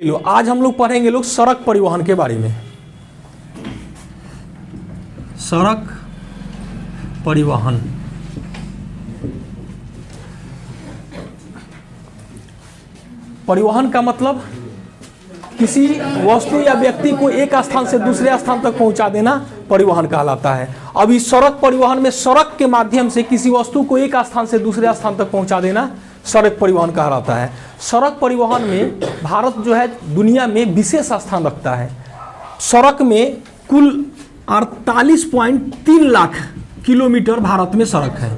लो आज हम लोग पढ़ेंगे लोग सड़क परिवहन के बारे में। सड़क परिवहन, परिवहन का मतलब किसी वस्तु या व्यक्ति को एक स्थान से दूसरे स्थान तक पहुंचा देना परिवहन कहलाता है। अब इस सड़क परिवहन में सड़क के माध्यम से किसी वस्तु को एक स्थान से दूसरे स्थान तक पहुंचा देना सड़क परिवहन कहलाता है। सड़क परिवहन में भारत जो है दुनिया में विशेष स्थान रखता है। सड़क में कुल 48.3 लाख किलोमीटर भारत में सड़क है।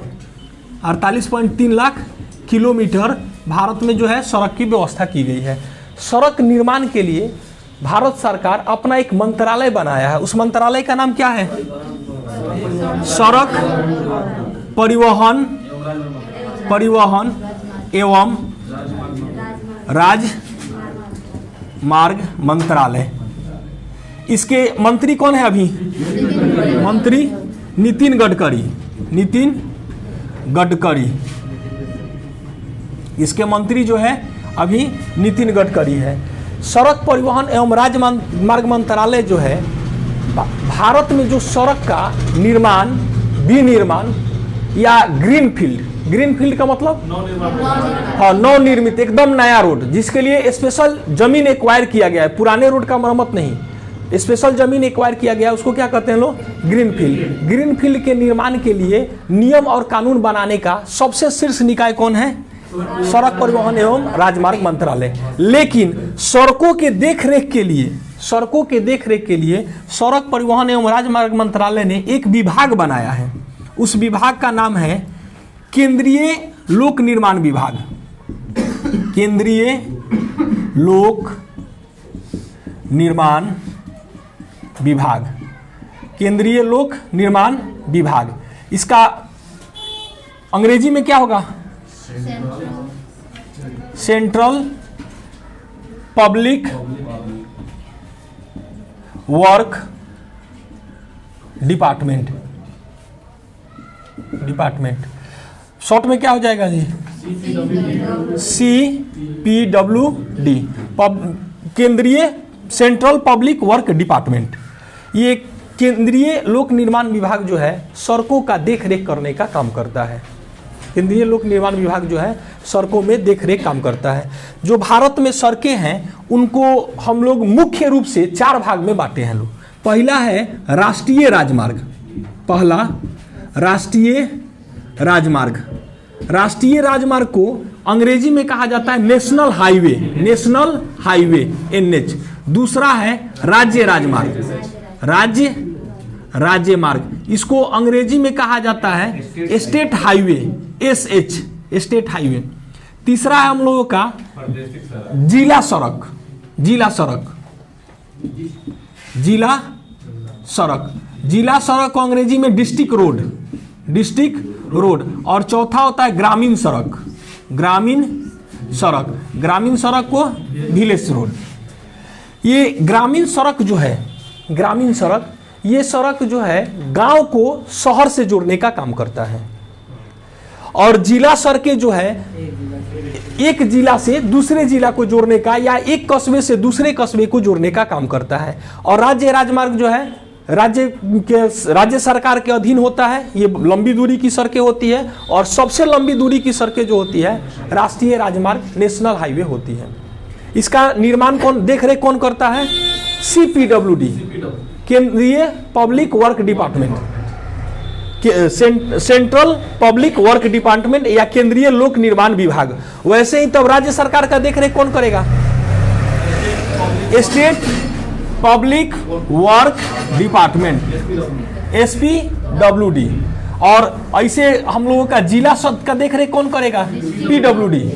48.3 लाख किलोमीटर भारत में जो है सड़क की व्यवस्था की गई है। सड़क निर्माण के लिए भारत सरकार अपना एक मंत्रालय बनाया है। उस मंत्रालय का नाम क्या है? सड़क परिवहन एवं राजमार्ग मंत्रालय। इसके मंत्री कौन है अभी? मंत्री नितिन गडकरी। इसके मंत्री जो है अभी नितिन गडकरी है। सड़क परिवहन एवं राजमार्ग मंत्रालय जो है भारत में जो सड़क का निर्माण, विनिर्माण या ग्रीनफील्ड का मतलब नवनिर्मित एकदम नया रोड, जिसके लिए स्पेशल जमीन एक्वायर किया गया है, पुराने रोड का मरम्मत नहीं, स्पेशल जमीन एक्वायर किया गया है, उसको क्या कहते हैं लोग? ग्रीनफील्ड के निर्माण के लिए नियम और कानून बनाने का सबसे शीर्ष निकाय कौन है? सड़क परिवहन एवं राजमार्ग मंत्रालय। लेकिन सड़कों के देखरेख के लिए सड़क परिवहन एवं राजमार्ग मंत्रालय ने एक विभाग बनाया है। उस विभाग का नाम है केंद्रीय लोक निर्माण विभाग। केंद्रीय लोक निर्माण विभाग। इसका अंग्रेजी में क्या होगा? Central public work department. Short में क्या हो जाएगा जी? CPWD, केंद्रीय सेंट्रल पब्लिक वर्क डिपार्टमेंट। ये केंद्रीय लोक निर्माण विभाग जो है सड़कों का देखरेख करने का काम करता है। केंद्रीय लोक निर्माण विभाग जो है सड़कों में देखरेख काम करता है। जो भारत में सड़कें हैं उनको हम लोग मुख्य रूप से 4 भाग में बांटे हैं लोग। पहला है राष्ट्रीय राजमार्ग को अंग्रेजी में कहा जाता है नेशनल हाईवे NH। दूसरा है राज्य मार्ग, इसको अंग्रेजी में कहा जाता है state highway SH, state highway. तीसरा है हम लोगों का जिला सड़क को अंग्रेजी में डिस्ट्रिक्ट रोड। और चौथा होता है ग्रामीण सड़क को विलेज रोड। ये ग्रामीण सड़क ये सड़क जो है गांव को शहर से जोड़ने का काम करता है। और जिला सड़कें जो है एक जिला से दूसरे जिला को जोड़ने का या एक कस्बे से दूसरे कस्बे को जोड़ने का काम करता है। और राज्य राजमार्ग जो है राज्य सरकार के अधीन होता है। ये लंबी दूरी की सड़कें होती है और सबसे लंबी दूरी की सड़कें जो होती है राष्ट्रीय राजमार्ग नेशनल हाईवे होती है। इसका निर्माण देखरेख कौन करता है? CPWD, केंद्रीय public work department, central public work department या केंद्रीय लोक निर्माण विभाग। वैसे ही तब राज्य सरकार का देखरेख कौन करेगा? State public work department SPWD। और ऐसे हम लोगों का जिला का देखरेख कौन करेगा? PWD,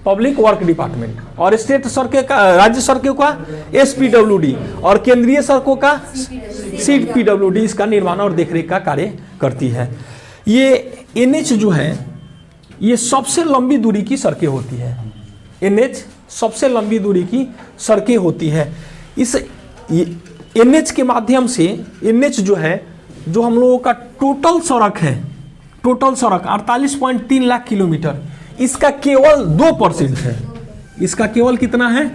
public work department. और स्टेट सड़कों का, राज्य सड़कों का SPWD और केंद्रीय सड़कों का CPWD इसका निर्माण और देखरेख का कार्य करती है। ये NH जो है ये सबसे लंबी दूरी की सड़कें होती है। NH सबसे लंबी दूरी की सड़कें होती है। इस NH के माध्यम से NH जो है जो हम लोगों का टोटल सड़क 48.3 लाख किलोमीटर, इसका केवल 2% है। इसका केवल कितना है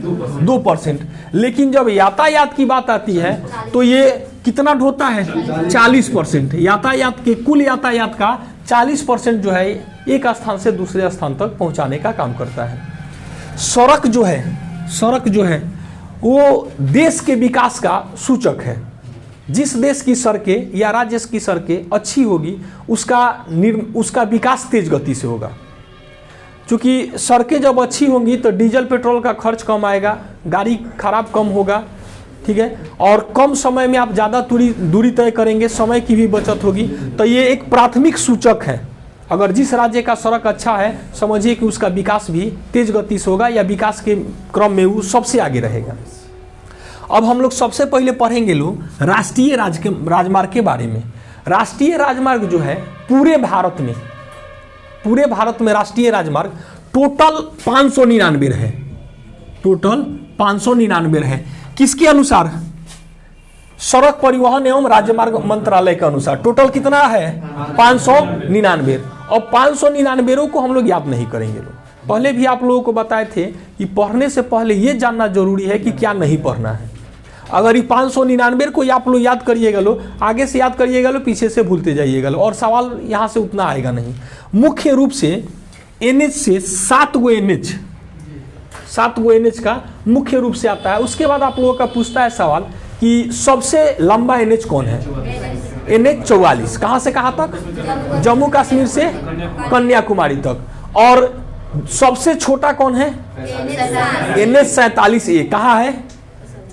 2%। लेकिन जब यातायात की बात आती है तो ये कितना ढोता है 40%। यातायात के कुल यातायात का 40% जो है एक स्थान से दूसरे स्थान तक पहुंचाने का काम करता है। सड़क जो है वो देश के विकास का सूचक है। जिस देश की सड़कें या राज्य की सड़कें अच्छी होगी उसका विकास तेज गति से होगा। क्योंकि सड़कें जब अच्छी होंगी तो डीजल पेट्रोल का खर्च कम आएगा, गाड़ी खराब कम होगा, ठीक है, और कम समय में आप ज़्यादा दूरी तय करेंगे, समय की भी बचत होगी। तो ये एक प्राथमिक सूचक है। अगर जिस राज्य का सड़क अच्छा है समझिए कि उसका विकास भी तेज गति से होगा या विकास के क्रम में वो सबसे आगे रहेगा। अब हम लोग सबसे पहले पढ़ेंगे राष्ट्रीय राजमार्ग के बारे में। राष्ट्रीय राजमार्ग जो है पूरे भारत में राष्ट्रीय राजमार्ग टोटल 599 है। टोटल 599 है। किसके अनुसार? सड़क परिवहन एवं राजमार्ग मंत्रालय के अनुसार टोटल कितना है 599। और 599 को हम लोग याद नहीं करेंगे। पहले भी आप लोगों को बताए थे कि पढ़ने से पहले ये जानना जरूरी है कि क्या नहीं पढ़ना है। अगर ये 599 को आप लोग याद करिएगा आगे से याद करिएगा पीछे से भूलते जाइएगा और सवाल यहाँ से उतना आएगा नहीं। मुख्य रूप से एनएच से 7 गो एनएच का मुख्य रूप से आता है। उसके बाद आप लोगों का पूछता है सवाल कि सबसे लंबा एनएच कौन है? एनएच 44। कहाँ से कहाँ तक? जम्मू कश्मीर से कन्याकुमारी तक। और सबसे छोटा कौन है? NH 47A। कहाँ है?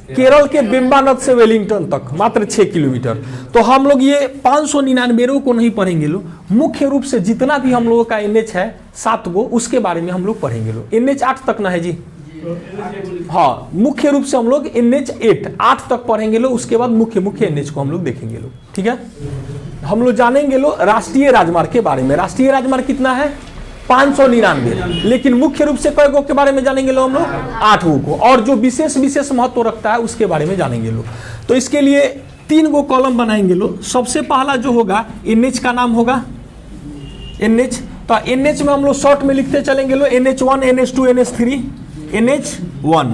केरल के बिम्बानद से वेलिंगटन तक, मात्र 6 किलोमीटर। तो हम लोग ये 599 को नहीं पढ़ेंगे मुख्य रूप से जितना भी हम लोगों का एनएच है 7 गो उसके बारे में हम लोग पढ़ेंगे एनएच 8 तक ना है जी? हाँ, मुख्य रूप से हम लोग एनएच 8 तक पढ़ेंगे उसके बाद मुख्य एनएच को हम लोग देखेंगे ठीक है। हम लोग जानेंगे राष्ट्रीय राजमार्ग के बारे में। राष्ट्रीय राजमार्ग कितना है 599। लेकिन मुख्य रूप से कई गो के बारे में जानेंगे हम लोग 8 गो को। और जो विशेष महत्व रखता है उसके बारे में जानेंगे तो इसके लिए 3 गो कॉलम बनाएंगे सबसे पहला जो होगा एनएच का नाम होगा एनएच। तो एनएच में हम लोग शॉर्ट में लिखते चलेंगे NH1 NH2 NH3 NH1।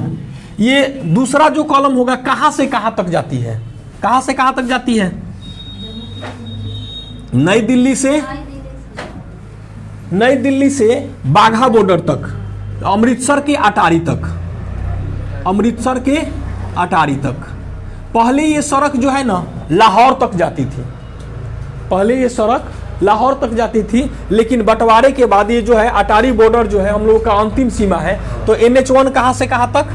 ये दूसरा जो कॉलम होगा कहां से कहां तक जाती है? कहां से कहां तक जाती है? नई दिल्ली से बाघा बॉर्डर तक, अमृतसर के अटारी तक। पहले ये सड़क जो है ना लाहौर तक जाती थी। लेकिन बंटवारे के बाद ये जो है अटारी बॉर्डर जो है हम लोगों का अंतिम सीमा है। तो NH1 कहां से कहां तक?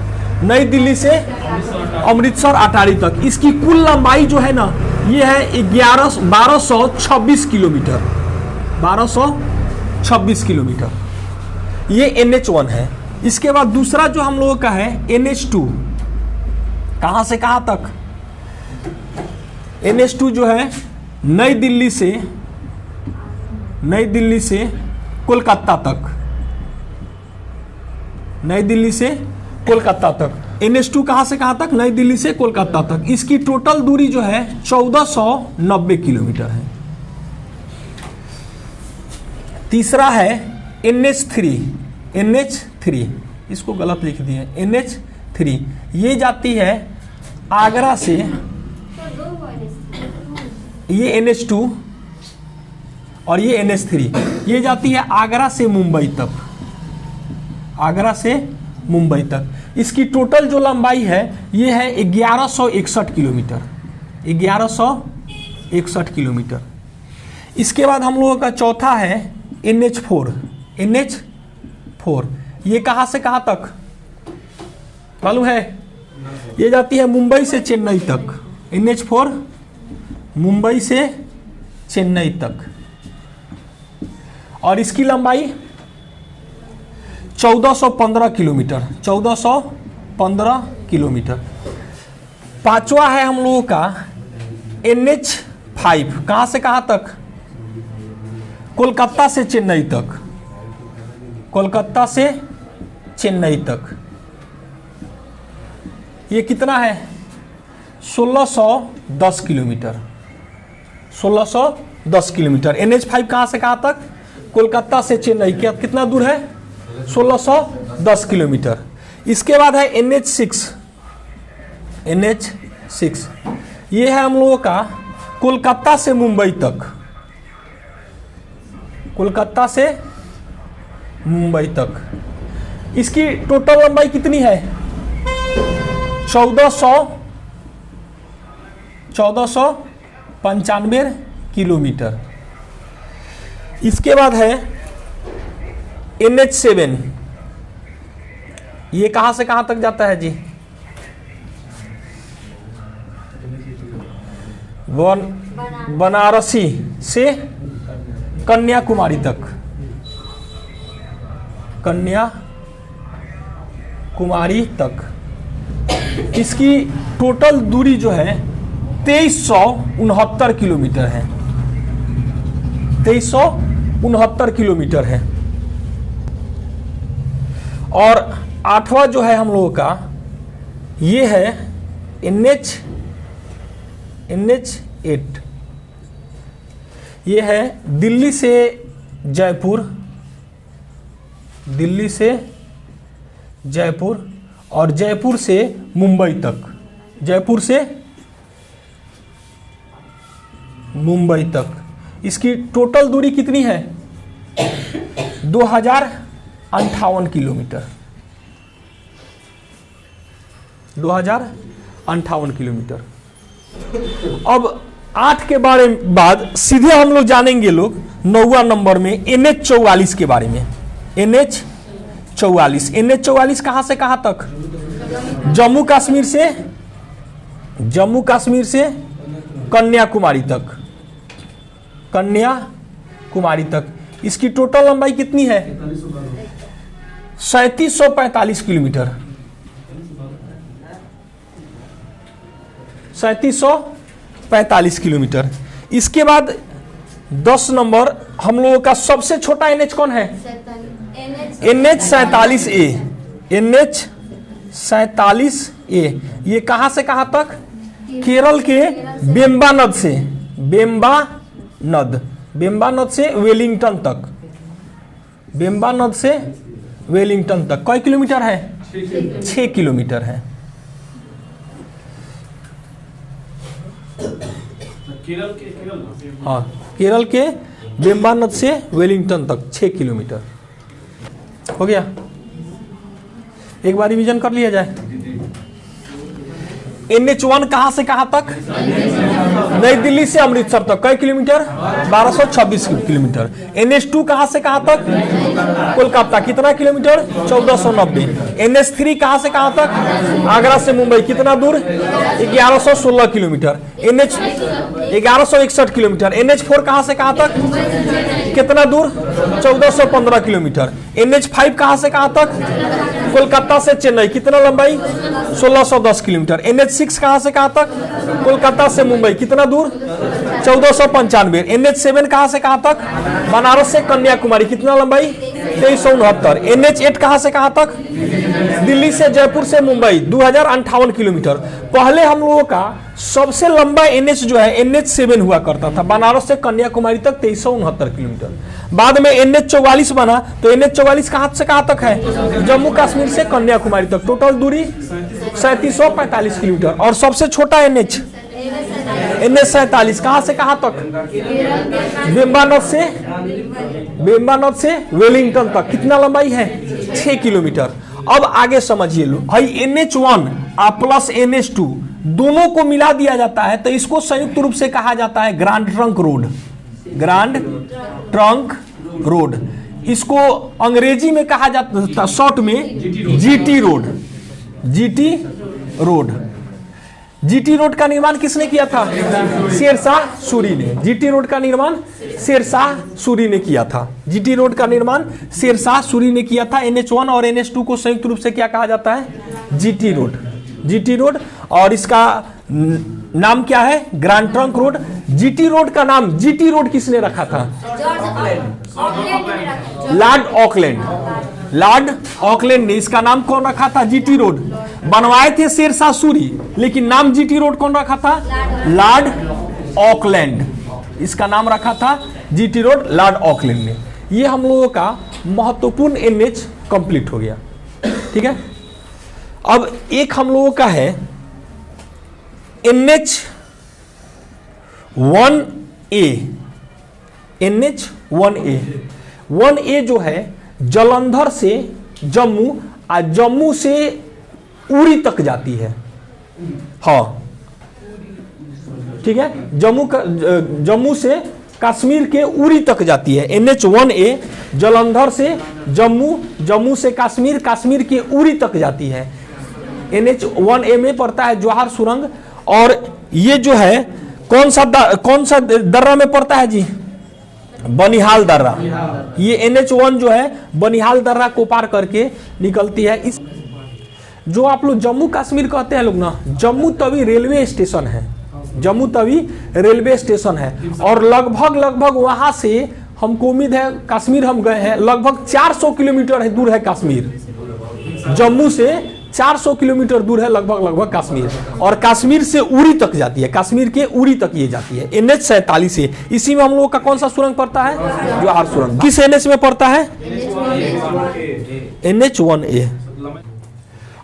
नई दिल्ली से अमृतसर अटारी तक। इसकी कुल लंबाई जो है ना ये है 1226 किलोमीटर। 1226 किलोमीटर ये NH1 है। इसके बाद दूसरा जो हम लोगों का है NH2। कहां से कहां तक? NH2 जो है नई दिल्ली से कोलकाता तक। NH2 कहां से कहां तक? नई दिल्ली से कोलकाता तक। इसकी टोटल दूरी जो है 1490 किलोमीटर है। तीसरा है NH3। इसको गलत लिख दिए NH3। ये जाती है आगरा से, ये NH2 और ये NH3 ये जाती है आगरा से मुंबई तक। इसकी टोटल जो लंबाई है ये है 1161 किलोमीटर। 1161 किलोमीटर। इसके बाद हम लोगों का चौथा है NH4। ये कहां से कहां तक मालूम है? ये जाती है मुंबई से चेन्नई तक। NH4 मुंबई से चेन्नई तक। और इसकी लंबाई 1415 किलोमीटर। 1415 किलोमीटर। पांचवा है हम लोगों का NH5। कहां से कहां तक? कोलकाता से चेन्नई तक। ये कितना है? 1610 किलोमीटर। 1610 किलोमीटर। NH5 कहां से कहां तक? कोलकाता से चेन्नई। क्या कितना दूर है? 1610 किलोमीटर। इसके बाद है NH6 ये है हम लोगों का कोलकाता से मुंबई तक, कोलकाता से मुंबई तक। इसकी टोटल लंबाई कितनी है? 1495 किलोमीटर। इसके बाद है NH7 ये कहां से कहां तक जाता है जी? बनारसी से कन्याकुमारी तक, कन्याकुमारी तक। इसकी टोटल दूरी जो है 2369 किलोमीटर है, 2369 किलोमीटर है। और आठवां जो है हम लोगों का ये है NH8 ये है दिल्ली से जयपुर, दिल्ली से जयपुर और जयपुर से मुंबई तक, जयपुर से मुंबई तक। इसकी टोटल दूरी कितनी है? 2058 किलोमीटर, 2058 किलोमीटर। अब 8 के बारे में बाद सीधे हम लोग जानेंगे लोग 9वां नंबर में NH44 के बारे में। NH44 कहां से कहां तक? जम्मू कश्मीर से कन्याकुमारी तक, कन्याकुमारी तक। इसकी टोटल लंबाई कितनी है? 3745 किलोमीटर, 3745 किलोमीटर। इसके बाद 10 नंबर हम लोगों का सबसे छोटा NH कौन है? NH47A, NH47A। ये कहां से कहां तक? केरल के बेम्बानद से, बेम्बानद से वेलिंगटन तक, बेम्बानद से वेलिंगटन तक। कई किलोमीटर है? 6 किलोमीटर है। हाँ, केरल के बेम्बानद से वेलिंगटन तक 6 किलोमीटर। हो गया? एक बार रिवीजन कर लिया जाए। NH1 कहां से कहां तक? नई दिल्ली से अमृतसर तक। कई किलोमीटर? 1226 किलोमीटर। NH2 कहां से कहां तक? कोलकाता। कितना किलोमीटर? 1490। NH3 कहां से कहां तक? आगरा से मुंबई। कितना दूर? 1116 किलोमीटर। NH1161 kilometre. NH4 कहां से कहां तक? कितना दूर? 1415 किलोमीटर। NH5 कहां से कहां तक? कोलकाता से चेन्नई। कितना लंबाई? 1610 किलोमीटर। NH6 कहां से कहां तक? कोलकाता से मुंबई। कितना दूर? 1495। NH7 कहां से कहां तक? बनारस से कन्याकुमारी। कितना लंबाई? 2369। NH8 कहां से कहां तक? दिल्ली से जयपुर से मुंबई 2058 किलोमीटर। पहले हम लोगों का सबसे लंबा NH जो है NH7 हुआ करता था, बनारस से कन्याकुमारी तक 2369 किलोमीटर। बाद में NH44 बना, तो NH44 कहां से कहां तक है? जम्मू कश्मीर से कन्याकुमारी तक। टोटल दूरी 3745 किलोमीटर। और सबसे छोटा NH47 कहां से कहां तक? बेम्बानद से वेलिंगटन तक। कितना लंबाई है? 6 किलोमीटर। अब आगे समझिए लो भाई, NH1 प्लस NH2 दोनों को मिला दिया जाता है तो इसको संयुक्त रूप से कहा जाता है grand trunk road, grand trunk road. इसको अंग्रेजी में कहा जाता था शॉर्ट में GT road, GT road. GT road का निर्माण किसने किया था? शेरशाह सूरी ने। GT रोड का निर्माण शेरशाह सूरी ने किया था। GT रोड का निर्माण शेरशाह सूरी ने किया था। NH1 और NH2 को संयुक्त रूप से क्या कहा जाता है? GT road, GT road. और इसका नाम क्या है? Grand trunk road. GT road का नाम GT रोड किसने रखा था? लॉर्ड ऑकलैंड, लॉर्ड ऑकलैंड ने इसका नाम कौन रखा था? GT road. बनवाए थे शेरशाह सूरी, लेकिन नाम GT रोड कौन रखा था? Lord Auckland. इसका नाम रखा था GT रोड, लॉर्ड ऑकलैंड ने। ये हम लोगों का महत्वपूर्ण NH कंप्लीट हो गया। ठीक है, अब एक हम लोगों का है NH1A। NH1A 1A जो है जालंधर से जम्मू और जम्मू से उरी तक जाती है। हाँ ठीक है, जम्मू से कश्मीर के उरी तक जाती है। NH1A जालंधर से जम्मू, जम्मू से कश्मीर, कश्मीर के उरी तक जाती है। NH1A में पड़ता है जवाहर सुरंग, और ये जो है कौन सा दर्रा में पड़ता है जी? बनिहाल दर्रा। ये NH1 जो है बनिहाल दर्रा को पार करके निकलती है। इस जो आप लोग जम्मू कश्मीर कहते हैं लोग ना, जम्मू तवी रेलवे स्टेशन है, जम्मू तवी रेलवे स्टेशन है। और लगभग वहां से हमको उम्मीद है, कश्मीर हम गए हैं, लगभग 400 किलोमीटर है दूर है कश्मीर। जम्मू से 400 किलोमीटर दूर है लगभग कश्मीर, और कश्मीर से उरी तक जाती है, कश्मीर के उरी तक ये जाती है। NH47 से, इसी में हम लोगों का कौन सा सुरंग पड़ता है? जवाहर सुरंग। किस NH में पड़ता है? NH1A।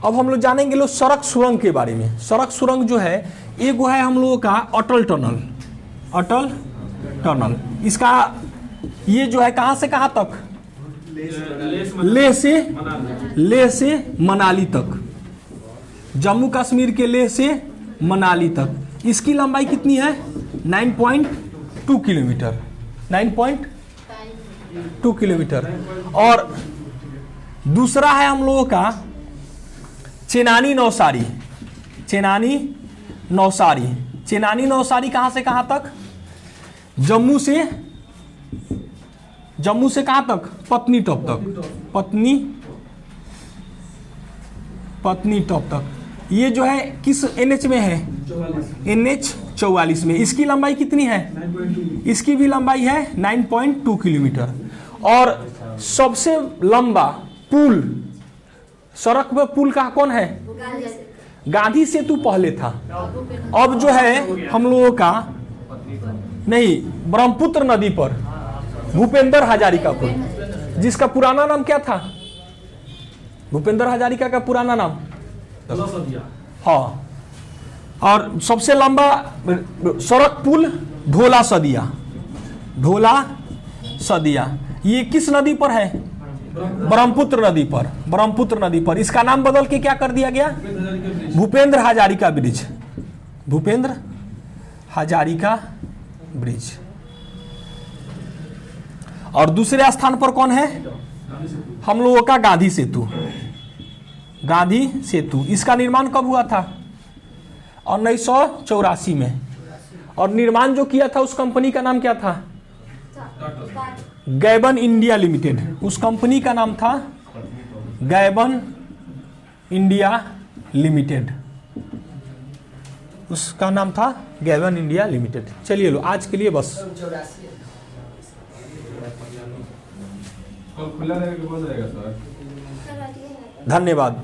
अब हम लोग जानेंगे लोग सड़क सुरंग के बारे में। सड़क सुरंग जो है एक है हम लोगों का अटल टनल। अटल टनल इसका ये जो है कहां से कहां तक? लेह से मनाली तक, जम्मू कश्मीर के लेह से मनाली तक। इसकी लंबाई कितनी है? 9.2 किलोमीटर, 9.2 किलोमीटर। और दूसरा है हम लोगों का चेनानी नौसारी। चेनानी नौसारी, चेनानी नौसारी कहां से कहां तक? जम्मू से कहां तक? पत्नी टॉप तक, पत्नी टॉप तक। ये जो है किस NH में है? NH44 में। इसकी लंबाई कितनी है? इसकी भी लंबाई है 9.2 किलोमीटर। और सबसे लंबा पुल, सड़क पे पुल का कौन है? गांधी सेतु पहले था, अब जो है हम लोगों का नहीं, ब्रह्मपुत्र नदी पर भूपेंद्र हजारिका पुल, जिसका पुराना नाम क्या था? भूपेंद्र हजारिका का पुराना नाम? हाँ। और सबसे लंबा सड़क पुल ढोला सदिया। ढोला सदिया ये किस नदी पर है? ब्रह्मपुत्र नदी पर, ब्रह्मपुत्र नदी पर। इसका नाम बदल के क्या कर दिया गया? Bhupendra Hazarika bridge, Bhupendra Hazarika bridge. और दूसरे स्थान पर कौन है? हम लोगों का गांधी सेतु। गांधी सेतु इसका निर्माण कब हुआ था? 1984 में। और निर्माण जो किया था उस कंपनी का नाम क्या था? Gabon India limited. उस कंपनी का नाम था गैबन इंडिया लिमिटेड, उसका नाम था गैबन इंडिया लिमिटेड। चलिए लो आज के लिए बस। खुला रहेगा सर। धन्यवाद।